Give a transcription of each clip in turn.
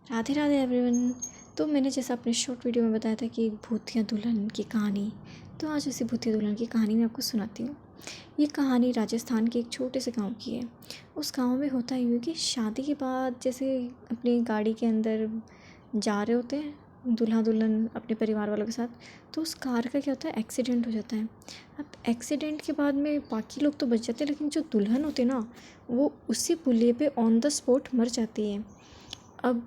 Radhe Radhe everyone. तो मैंने जैसा अपने शॉर्ट वीडियो में बताया था कि एक भूतिया दुल्हन की कहानी, तो आज उसी भूतिया दुल्हन की कहानी मैं आपको सुनाती हूँ। ये कहानी राजस्थान के एक छोटे से गांव की है। उस गांव में होता यूँ कि शादी के बाद जैसे अपनी गाड़ी के अंदर जा रहे होते हैं दूल्हा दुल्हन अपने परिवार वालों के साथ, तो उस कार का क्या होता है, एक्सीडेंट हो जाता है। अब एक्सीडेंट के बाद में बाकी लोग तो बच जाते हैं, लेकिन जो दुल्हन होती है ना, वो उसी पुलिये पे ऑन द स्पॉट मर जाती है। अब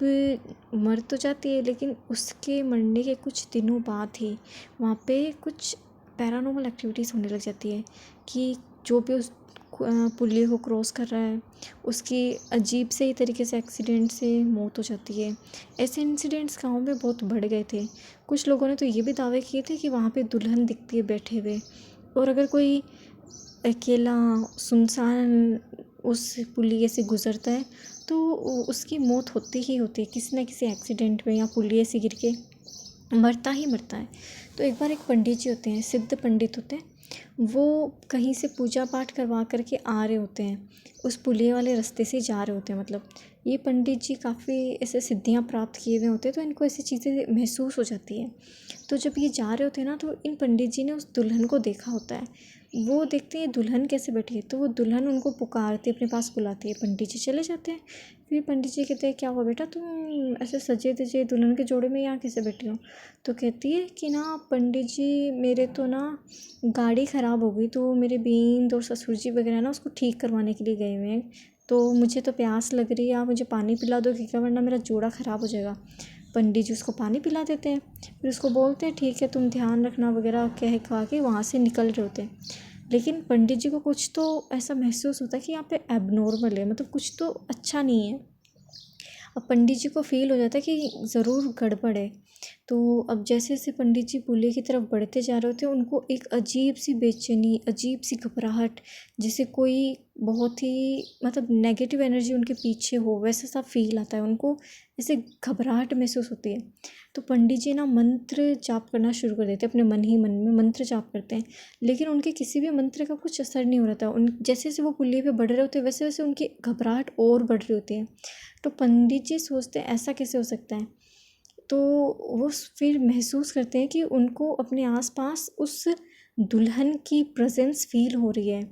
मर तो जाती है, लेकिन उसके मरने के कुछ दिनों बाद ही वहाँ पे कुछ पैरानॉर्मल एक्टिविटीज़ होने लग जाती है कि जो भी उस पुलिये को क्रॉस कर रहा है उसकी अजीब से ही तरीके से एक्सीडेंट से मौत हो जाती है। ऐसे इंसिडेंट्स गाँव में बहुत बढ़ गए थे। कुछ लोगों ने तो ये भी दावे किए थे कि वहाँ पे दुल्हन दिखती है बैठे हुए, और अगर कोई अकेला सुनसान उस पुलिये से गुज़रता है तो उसकी मौत होती ही होती है, किसी न किसी एक्सीडेंट में या पुलिये से गिर के मरता ही मरता है। तो एक बार एक पंडित जी होते हैं, सिद्ध पंडित होते हैं, वो कहीं से पूजा पाठ करवा करके आ रहे होते हैं, उस पुलिये वाले रास्ते से जा रहे होते हैं। मतलब ये पंडित जी काफ़ी ऐसे सिद्धियाँ प्राप्त किए हुए होते हैं, तो इनको ऐसी चीज़ें महसूस हो जाती है। तो जब ये जा रहे होते हैं ना, तो इन पंडित जी ने उस दुल्हन को देखा होता है। वो देखते हैं दुल्हन कैसे बैठी है, तो वो दुल्हन उनको पुकारती है, अपने पास बुलाती है। पंडित जी चले जाते हैं। फिर पंडित जी कहते हैं, क्या हुआ बेटा, तुम ऐसे सजे धजे दुल्हन के जोड़े में यहाँ कैसे बैठी हो? तो कहती है कि ना पंडित जी, मेरे तो ना गाड़ी ख़राब हो गई, तो मेरे बींद और ससुर जी वगैरह ना उसको ठीक करवाने के लिए गए हुए हैं, तो मुझे तो प्यास लग रही है, आप मुझे पानी पिला दो, क्योंकि वरना मेरा जोड़ा ख़राब हो जाएगा। पंडित जी उसको पानी पिला देते हैं। फिर उसको बोलते हैं, ठीक है तुम ध्यान रखना वगैरह कह कहा के वहाँ से निकल रहे होते हैं। लेकिन पंडित जी को कुछ तो ऐसा महसूस होता है कि यहाँ पे एबनॉर्मल है, मतलब कुछ तो अच्छा नहीं है। अब पंडित जी को फील हो जाता है कि ज़रूर गड़बड़ है। तो अब जैसे जैसे पंडित जी पुलिये की तरफ बढ़ते जा रहे होते हैं, उनको एक अजीब सी बेचैनी, अजीब सी घबराहट, जैसे कोई बहुत ही मतलब नेगेटिव एनर्जी उनके पीछे हो, वैसा सा फील आता है उनको, ऐसे घबराहट महसूस होती है। तो पंडित जी ना मंत्र जाप करना शुरू कर देते हैं, अपने मन ही मन में मंत्र जाप करते हैं। लेकिन उनके किसी भी मंत्र का कुछ असर नहीं हो रहा था। उन जैसे जैसे वो पुलिये पे बढ़ रहे होते हैं, वैसे वैसे उनकी घबराहट और बढ़ रही होती है। तो पंडित जी सोचते हैं ऐसा कैसे हो सकता है। तो वो फिर महसूस करते हैं कि उनको अपने आसपास उस दुल्हन की प्रेजेंस फील हो रही है।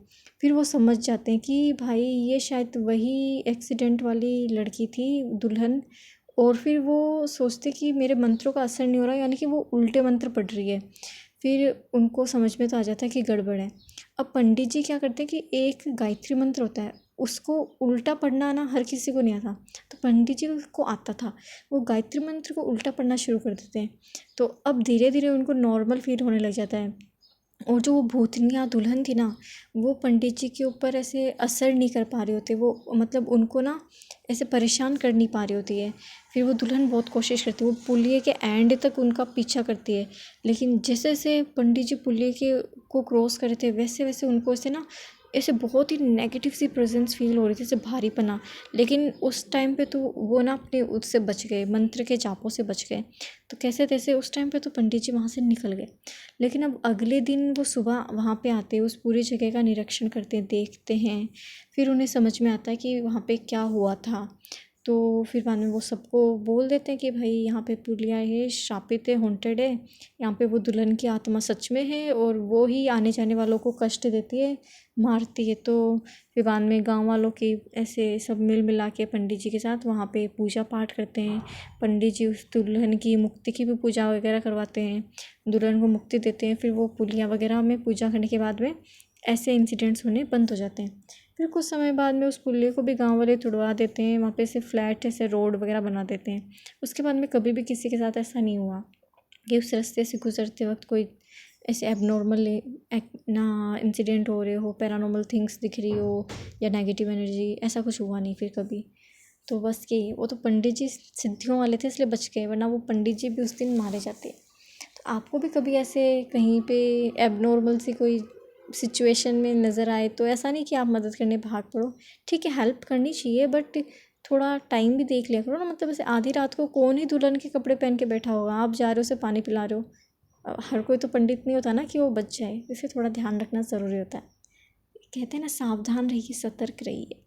फिर वो समझ जाते हैं कि भाई ये शायद वही एक्सीडेंट वाली लड़की थी, दुल्हन। और फिर वो सोचते कि मेरे मंत्रों का असर नहीं हो रहा, यानी कि वो उल्टे मंत्र पढ़ रही है। फिर उनको समझ में तो आ जाता है कि गड़बड़ है। अब पंडित जी क्या करते हैं कि एक गायत्री मंत्र होता है, उसको उल्टा पढ़ना ना हर किसी को नहीं आता, तो पंडित जी को आता था। वो गायत्री मंत्र को उल्टा पढ़ना शुरू कर देते हैं। तो अब धीरे धीरे उनको नॉर्मल फील होने लग जाता है। और जो वो भूतनिया दुल्हन थी ना, वो पंडित जी के ऊपर ऐसे असर नहीं कर पा रहे होते, वो मतलब उनको ना ऐसे परेशान कर नहीं पा रही होती है। फिर वो दुल्हन बहुत कोशिश करती है, वो पुलिये के एंड तक उनका पीछा करती है। लेकिन जैसे जैसे पंडित जी पुलिये के को क्रॉस कर रहे थे, वैसे वैसे उनको ऐसे ना ऐसे बहुत ही नेगेटिव सी प्रेजेंस फील हो रही थी, जैसे भारीपना। लेकिन उस टाइम पे तो वो ना अपने उससे बच गए, मंत्र के जापों से बच गए। तो कैसे तैसे उस टाइम पे तो पंडित जी वहाँ से निकल गए। लेकिन अब अगले दिन वो सुबह वहाँ पे आते हैं, उस पूरी जगह का निरीक्षण करते हैं, देखते हैं। फिर उन्हें समझ में आता है कि वहाँ पे क्या हुआ था। तो फिर बाद में वो सबको बोल देते हैं कि भाई यहाँ पे पुलिया है, श्रापित है, हॉन्टेड है, यहाँ पे वो दुल्हन की आत्मा सच में है और वो ही आने जाने वालों को कष्ट देती है, मारती है। तो फिर बाद में गाँव वालों की ऐसे सब मिल मिला के पंडित जी के साथ वहाँ पे पूजा पाठ करते हैं। पंडित जी उस दुल्हन की मुक्ति की भी पूजा वगैरह करवाते हैं, दुल्हन को मुक्ति देते हैं। फिर वो पुलिया वगैरह में पूजा करने के बाद में ऐसे इंसिडेंट्स होने बंद हो जाते हैं। फिर कुछ समय बाद में उस पुलिये को भी गांव वाले तुड़वा देते हैं, वहाँ पे से फ्लैट ऐसे रोड वगैरह बना देते हैं। उसके बाद में कभी भी किसी के साथ ऐसा नहीं हुआ कि उस रास्ते से गुजरते वक्त कोई ऐसे एबनॉर्मल ना इंसिडेंट हो रहे हो, पैरानॉर्मल थिंग्स दिख रही हो या नेगेटिव एनर्जी, ऐसा कुछ हुआ नहीं फिर कभी। तो बस यही, वो तो पंडित जी सिद्धियों वाले थे इसलिए बच गए, वरना वो पंडित जी भी उस दिन मारे जाते। तो आपको भी कभी ऐसे कहीं पे एबनॉर्मल सी कोई सिचुएशन में नज़र आए तो ऐसा नहीं कि आप मदद करने भाग पड़ो। ठीक है, हेल्प करनी चाहिए, बट थोड़ा टाइम भी देख लिया करो ना। मतलब ऐसे आधी रात को कौन ही दुल्हन के कपड़े पहन के बैठा होगा, आप जा रहे हो उसे पानी पिला रहे हो। हर कोई तो पंडित नहीं होता ना कि वो बच जाए, इसे थोड़ा ध्यान रखना ज़रूरी होता है। कहते हैं ना, सावधान रहिए, सतर्क रहिए।